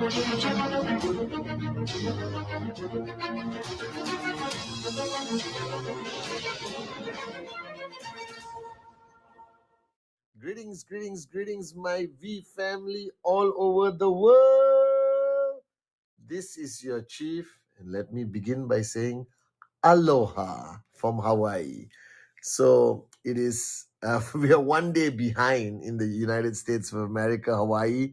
Greetings, greetings, greetings, my V family all over the world. This is your chief, and let me begin by saying aloha from Hawaii. So it is, we are one day behind in the United States of America, Hawaii.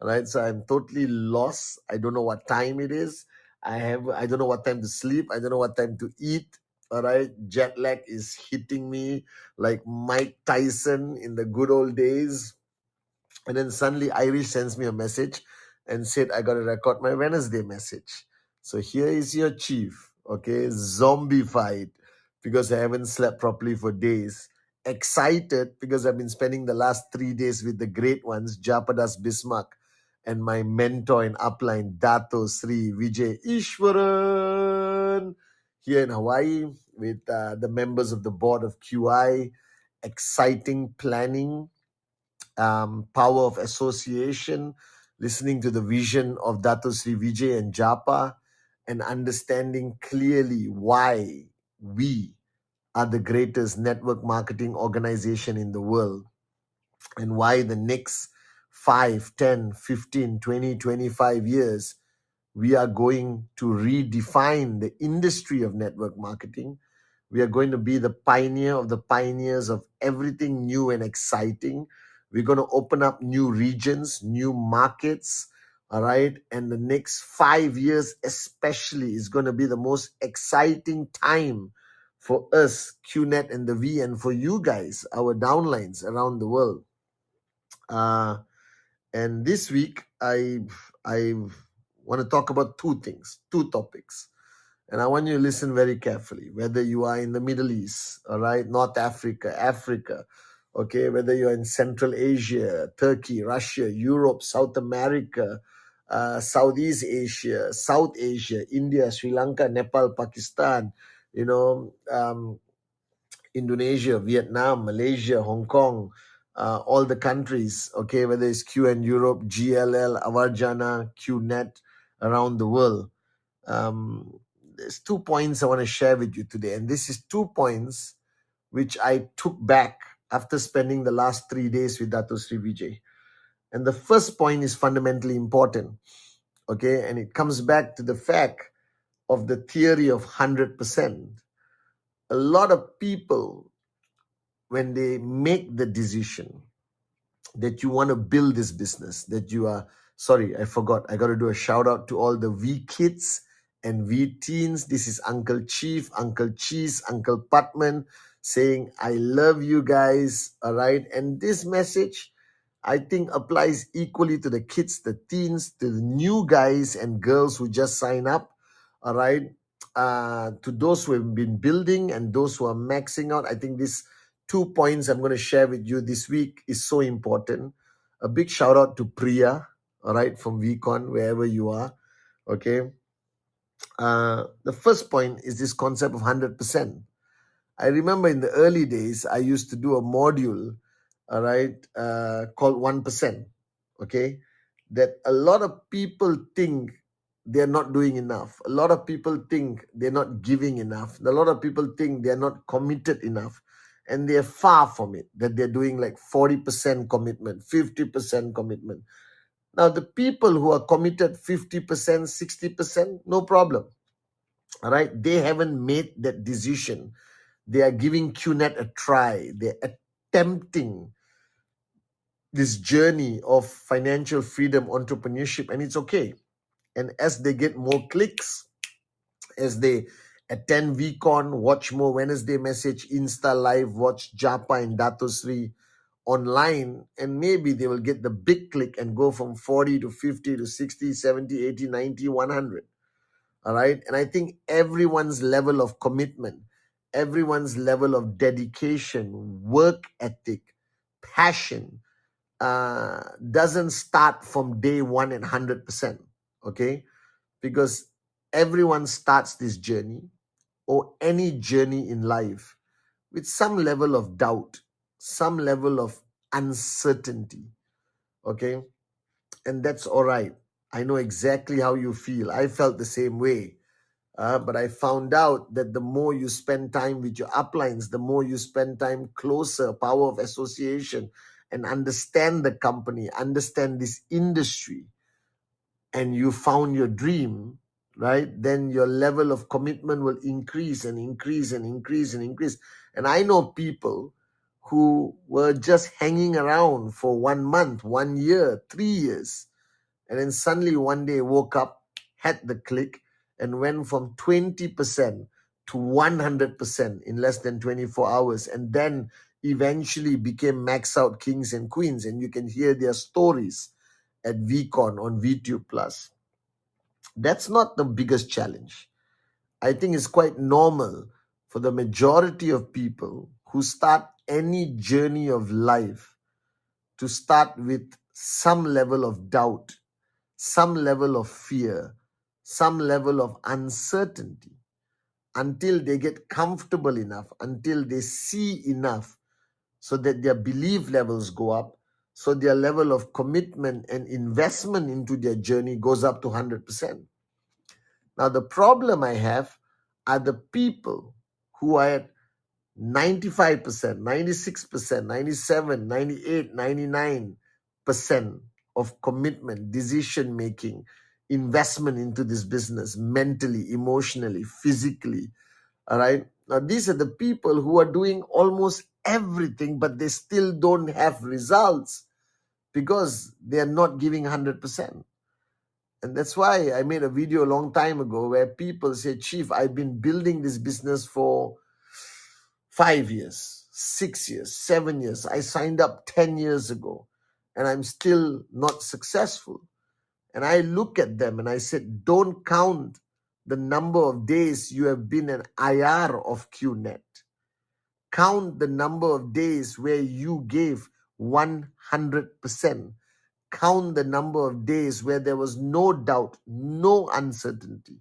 All right, so I'm totally lost. I don't know what time it is. I don't know what time to sleep. I don't know what time to eat. All right, jet lag is hitting me like Mike Tyson in the good old days. And then suddenly Irish sends me a message and said, I got to record my Wednesday message. So here is your chief, okay, zombified because I haven't slept properly for days. Excited because I've been spending the last 3 days with the great ones, Japadas Bismarck, and my mentor in upline, Dato Sri Vijay Ishwaran, here in Hawaii with the members of the board of QI. Exciting planning, power of association, listening to the vision of Dato Sri Vijay and Japa, and understanding clearly why we are the greatest network marketing organization in the world and why the next 5, 10, 15, 20, 25 years we are going to redefine the industry of network marketing. We are going to be the pioneer of the pioneers of everything new and exciting. We're going to open up new regions, new markets, all right? And the next 5 years especially is going to be the most exciting time for us, QNet and the V, and for you guys, our downlines around the world. And this week, I want to talk about two topics. And I want you to listen very carefully, whether you are in the Middle East, all right, North Africa, Africa, okay, whether you're in Central Asia, Turkey, Russia, Europe, South America, Southeast Asia, South Asia, India, Sri Lanka, Nepal, Pakistan, Indonesia, Vietnam, Malaysia, Hong Kong, all the countries, okay, whether it's QN Europe, GLL, Avarjana, QNet around the world. There's 2 points I want to share with you today. And this is 2 points which I took back after spending the last 3 days with Dato Sri Vijay. And the first point is fundamentally important, okay? And it comes back to the fact of the theory of 100%. A lot of people, when they make the decision that you want to build this business, that you are, sorry, I forgot. I got to do a shout out to all the V kids and V teens. This is Uncle Chief, Uncle Cheese, Uncle Pathman saying, I love you guys. All right. And this message, I think, applies equally to the kids, the teens, to the new guys and girls who just sign up. All right. To those who have been building and those who are maxing out. I think this 2 points I'm going to share with you this week is so important. A big shout out to Priya, all right, from VCon, wherever you are, okay. The first point is this concept of 100%. I remember in the early days, I used to do a module, all right, called 1%, okay, that a lot of people think they're not doing enough. A lot of people think they're not giving enough. A lot of people think they're not committed enough. And they're far from it, that they're doing like 40% commitment, 50% commitment. Now, the people who are committed 50%, 60%, no problem. All right. They haven't made that decision. They are giving QNet a try. They're attempting this journey of financial freedom, entrepreneurship, and it's okay. And as they get more clicks, as they attend VCon, watch more Wednesday Message, Insta Live, watch Japa and Dato Sri online, and maybe they will get the big click and go from 40 to 50 to 60, 70, 80, 90, 100. All right. And I think everyone's level of commitment, everyone's level of dedication, work ethic, passion doesn't start from day one and 100%. Okay. Because everyone starts this journey or any journey in life with some level of doubt, some level of uncertainty. Okay. And that's all right. I know exactly how you feel. I felt the same way. But I found out that the more you spend time with your uplines, the more you spend time closer, power of association, and understand the company, understand this industry, and you found your dream, right? Then your level of commitment will increase and increase and increase and increase. And I know people who were just hanging around for 1 month, 1 year, 3 years, and then suddenly one day woke up, had the click, and went from 20% to 100% in less than 24 hours, and then eventually became max out kings and queens. And you can hear their stories at VCon on VTube Plus. That's not the biggest challenge. I think it's quite normal for the majority of people who start any journey of life to start with some level of doubt, some level of fear, some level of uncertainty, until they get comfortable enough, until they see enough, so that their belief levels go up, so their level of commitment and investment into their journey goes up to 100%. Now, the problem I have are the people who are at 95%, 96%, 97, 98, 99% of commitment, decision making, investment into this business, mentally, emotionally, physically. All right. Now, these are the people who are doing almost everything, but they still don't have results because they are not giving 100%. And that's why I made a video a long time ago where people say, Chief, I've been building this business for 5 years, 6 years, 7 years. I signed up 10 years ago and I'm still not successful. And I look at them and I said, don't count the number of days you have been an IR of QNet. Count the number of days where you gave 100%. Count the number of days where there was no doubt, no uncertainty,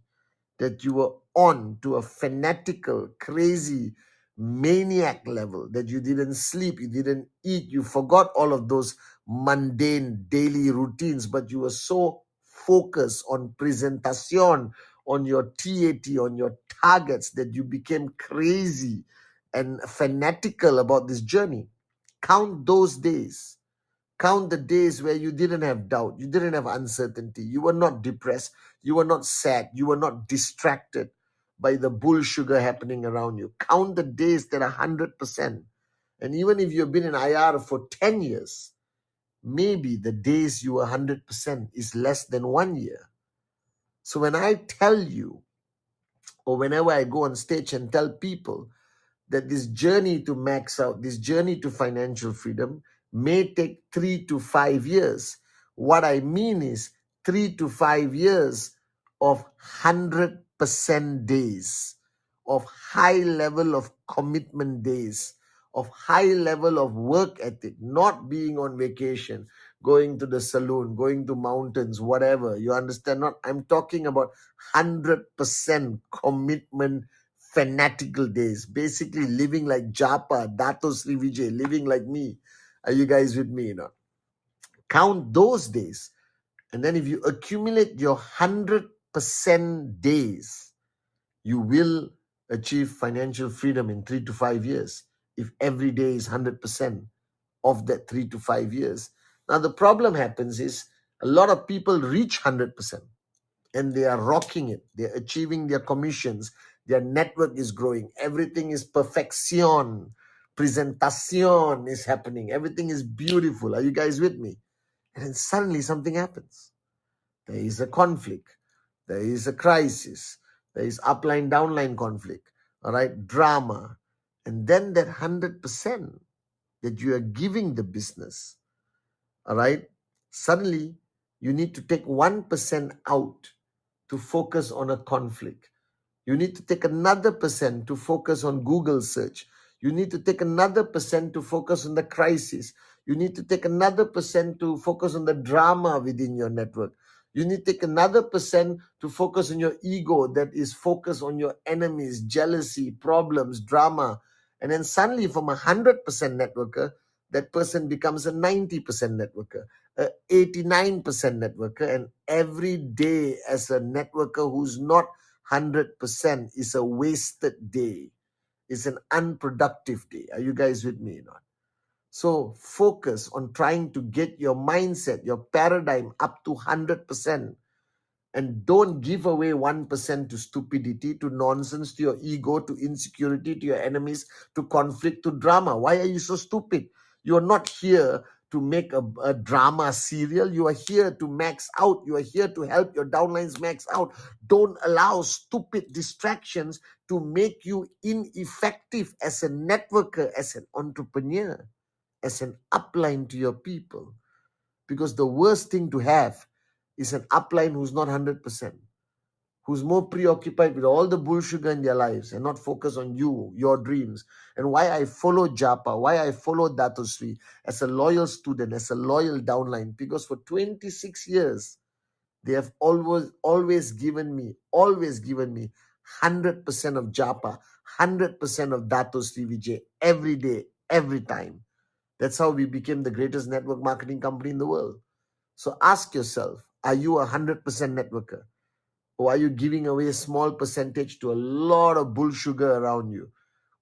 that you were on to a fanatical, crazy, maniac level, that you didn't sleep, you didn't eat, you forgot all of those mundane daily routines, but you were so focused on presentation, on your TAT, on your targets, that you became crazy and fanatical about this journey. Count those days. Count the days where you didn't have doubt, you didn't have uncertainty, you were not depressed, you were not sad, you were not distracted by the bull sugar happening around you. Count the days that are 100%. And even if you've been in IR for 10 years, maybe the days you were 100% is less than 1 year. So when I tell you, or whenever I go on stage and tell people that this journey to max out, this journey to financial freedom may take 3 to 5 years. What I mean is 3 to 5 years of 100% days, of high level of commitment days, of high level of work ethic, not being on vacation, going to the saloon, going to mountains, whatever. You understand? Not, I'm talking about 100% commitment, fanatical days, basically living like Japa, Dato Sri Vijay, living like me. Are you guys with me? Count those days. And then if you accumulate your 100% days, you will achieve financial freedom in 3 to 5 years. If every day is 100% of that 3 to 5 years. Now, the problem happens is a lot of people reach 100%. And they are rocking it. They're achieving their commissions. Their network is growing. Everything is perfection. Presentation is happening. Everything is beautiful. Are you guys with me? And then suddenly something happens. There is a conflict. There is a crisis. There is upline, downline conflict. All right, drama. And then that 100% that you are giving the business, all right, suddenly you need to take 1% out to focus on a conflict. You need to take another percent to focus on Google search. You need to take another percent to focus on the crisis. You need to take another percent to focus on the drama within your network. You need to take another percent to focus on your ego that is focused on your enemies, jealousy, problems, drama. And then suddenly from 100% networker, that person becomes a 90% networker, a 89% networker, and every day as a networker who's not 100% is a wasted day, is an unproductive day. Are you guys with me or not? So focus on trying to get your mindset, your paradigm up to 100%. And don't give away 1% to stupidity, to nonsense, to your ego, to insecurity, to your enemies, to conflict, to drama. Why are you so stupid? You are not here to make a drama serial. You are here to max out. You are here to help your downlines max out. Don't allow stupid distractions to make you ineffective as a networker, as an entrepreneur, as an upline to your people. Because the worst thing to have is an upline who's not 100%, who's more preoccupied with all the bullshit in their lives and not focus on you, your dreams. And why I follow Japa, why I follow Dato Sri as a loyal student, as a loyal downline, because for 26 years, they have always given me 100% of Japa, 100% of Dato Sri Vijay every day, every time. That's how we became the greatest network marketing company in the world. So ask yourself, are you a 100% networker? Or are you giving away a small percentage to a lot of bull sugar around you?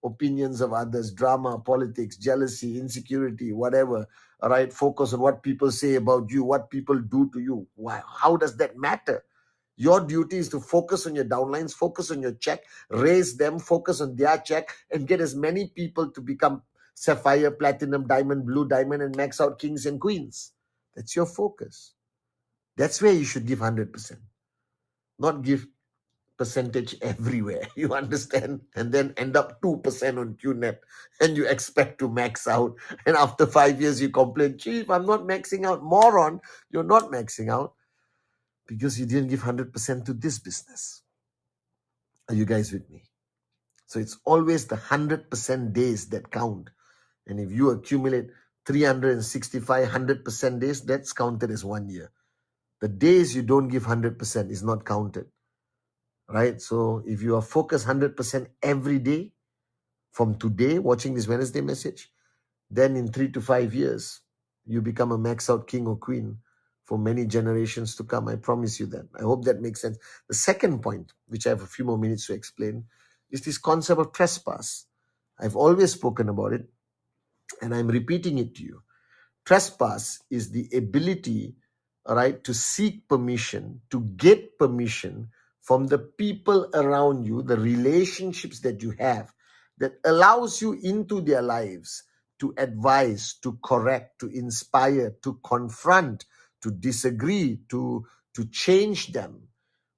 Opinions of others, drama, politics, jealousy, insecurity, whatever. All right, focus on what people say about you, what people do to you. Why? How does that matter? Your duty is to focus on your downlines, focus on your check, raise them, focus on their check, and get as many people to become sapphire, platinum, diamond, blue diamond, and max out kings and queens. That's your focus. That's where you should give 100%, not give percentage everywhere. You understand? And then end up 2% on QNet and you expect to max out. And after 5 years, you complain, Chief, I'm not maxing out. Moron, you're not maxing out because you didn't give 100% to this business. Are you guys with me? So it's always the 100% days that count. And if you accumulate 365 100% days, that's counted as 1 year. The days you don't give 100% is not counted, right? So if you are focused 100% every day from today, watching this Wednesday message, then in 3 to 5 years, you become a max out king or queen for many generations to come. I promise you that. I hope that makes sense. The second point, which I have a few more minutes to explain, is this concept of trespass. I've always spoken about it, and I'm repeating it to you. Trespass is the ability, all right, to seek permission, to get permission from the people around you, the relationships that you have, that allows you into their lives to advise, to correct, to inspire, to confront, to disagree, to change them.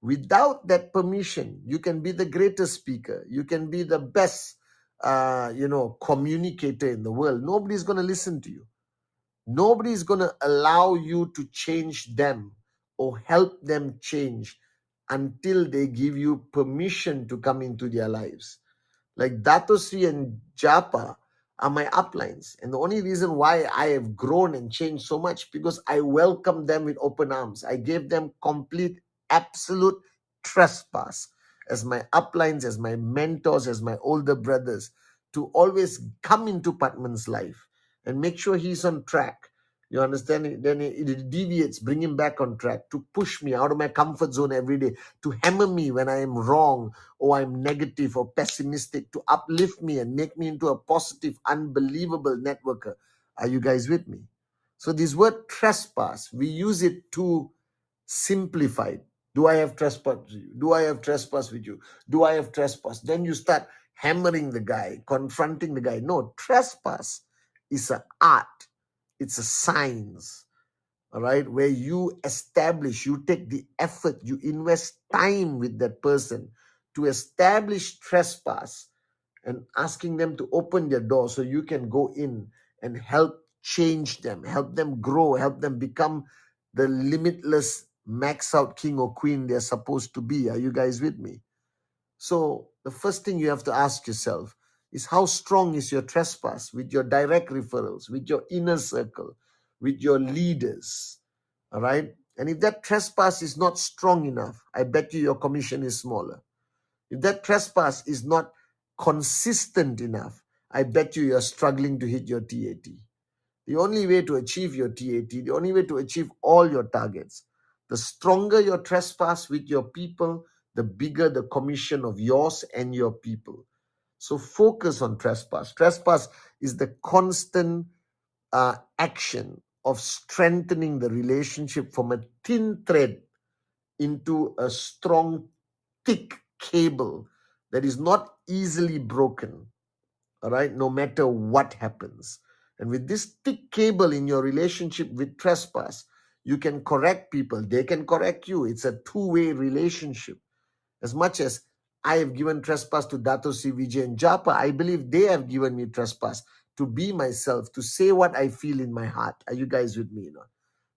Without that permission, you can be the greatest speaker. You can be the best, communicator in the world. Nobody's going to listen to you. Nobody is going to allow you to change them or help them change until they give you permission to come into their lives. Like Dato Sri and Japa are my uplines. And the only reason why I have grown and changed so much, because I welcomed them with open arms. I gave them complete, absolute trespass as my uplines, as my mentors, as my older brothers, to always come into Pathman's life and make sure he's on track. You understand? Then it deviates, bring him back on track, to push me out of my comfort zone every day, to hammer me when I am wrong or I'm negative or pessimistic, to uplift me and make me into a positive, unbelievable networker. Are you guys with me? So this word trespass, we use it to simplify. Do I have trespass with you? Do I have trespass with you? Do I have trespass? Then you start hammering the guy, confronting the guy. No, trespass is an art. It's a science, all right, where you establish, you take the effort, you invest time with that person to establish trespass and asking them to open their door so you can go in and help change them, help them grow, help them become the limitless max out king or queen they're supposed to be. Are you guys with me? So the first thing you have to ask yourself is, how strong is your trespass with your direct referrals, with your inner circle, with your leaders? All right. And if that trespass is not strong enough, I bet you your commission is smaller. If that trespass is not consistent enough, I bet you you're struggling to hit your TAT. The only way to achieve your TAT, the only way to achieve all your targets, the stronger your trespass with your people, the bigger the commission of yours and your people. So focus on trespass. Trespass is the constant action of strengthening the relationship from a thin thread into a strong, thick cable that is not easily broken, all right, no matter what happens. And with this thick cable in your relationship with trespass, you can correct people, they can correct you. It's a two-way relationship. As much as I have given trespass to Dato C. Vijay and Japa, I believe they have given me trespass to be myself, to say what I feel in my heart. Are you guys with me?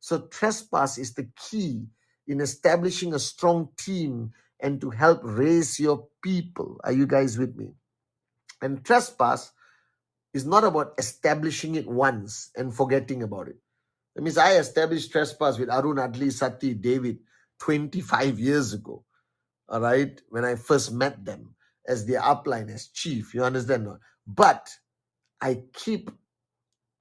So trespass is the key in establishing a strong team and to help raise your people. Are you guys with me? And trespass is not about establishing it once and forgetting about it. That means I established trespass with Arun, Adli, Sati, David 25 years ago. All right, when I first met them as their upline, as chief, you understand? But I keep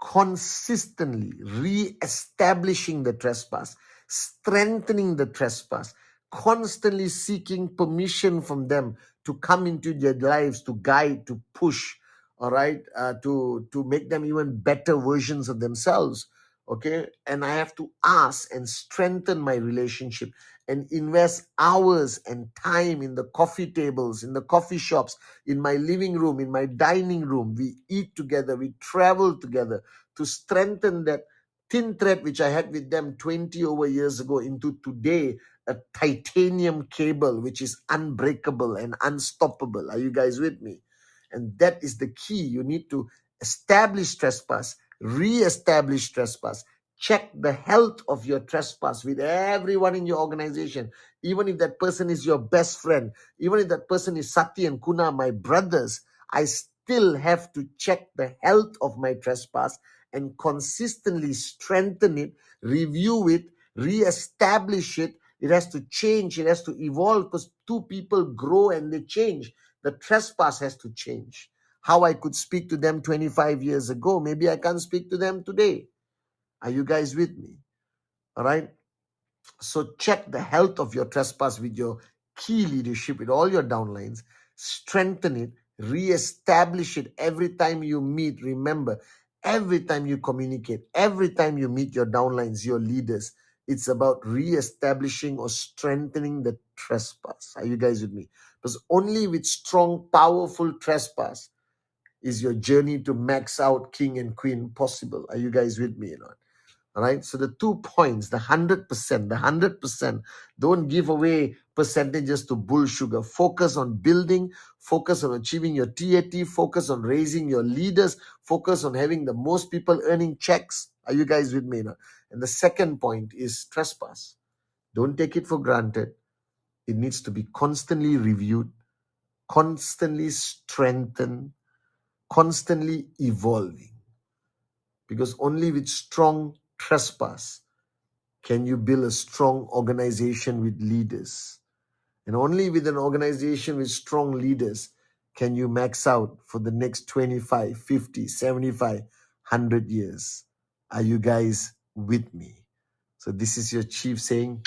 consistently re-establishing the trespass, strengthening the trespass, constantly seeking permission from them to come into their lives, to guide, to push, all right, to make them even better versions of themselves. Okay, and I have to ask and strengthen my relationship and invest hours and time in the coffee tables, in the coffee shops, in my living room, in my dining room. We eat together, we travel together to strengthen that thin thread which I had with them 20 over years ago into today a titanium cable which is unbreakable and unstoppable. Are you guys with me? And that is the key. You need to establish trespass, re-establish trespass, check the health of your trespass with everyone in your organization. Even if that person is your best friend, even if that person is Sati and Kuna, my brothers, I still have to check the health of my trespass and consistently strengthen it, review it, re-establish it. It has to change, it has to evolve, because two people grow and they change. The trespass has to change. How I could speak to them 25 years ago, maybe I can't speak to them today. Are you guys with me? All right. So check the health of your trespass with your key leadership, with all your downlines. Strengthen it, re-establish it every time you meet. Remember, every time you communicate, every time you meet your downlines, your leaders, it's about re-establishing or strengthening the trespass. Are you guys with me? Because only with strong, powerful trespass is your journey to max out king and queen possible. Are you guys with me? All right. So the 2 points, the 100%, don't give away percentages to bull sugar. Focus on building, focus on achieving your TAT, focus on raising your leaders, focus on having the most people earning checks. Are you guys with me? And the second point is trespass. Don't take it for granted. It needs to be constantly reviewed, constantly strengthened, constantly evolving. Because only with strong trespass can you build a strong organization with leaders. And only with an organization with strong leaders can you max out for the next 25, 50, 75, 100 years. Are you guys with me? So this is your chief saying,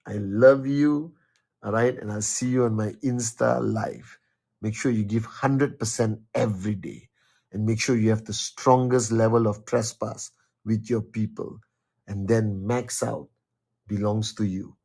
I love you. All right. And I'll see you on my Insta live. Make sure you give 100% every day. And make sure you have the strongest level of trespass with your people. And then max out belongs to you.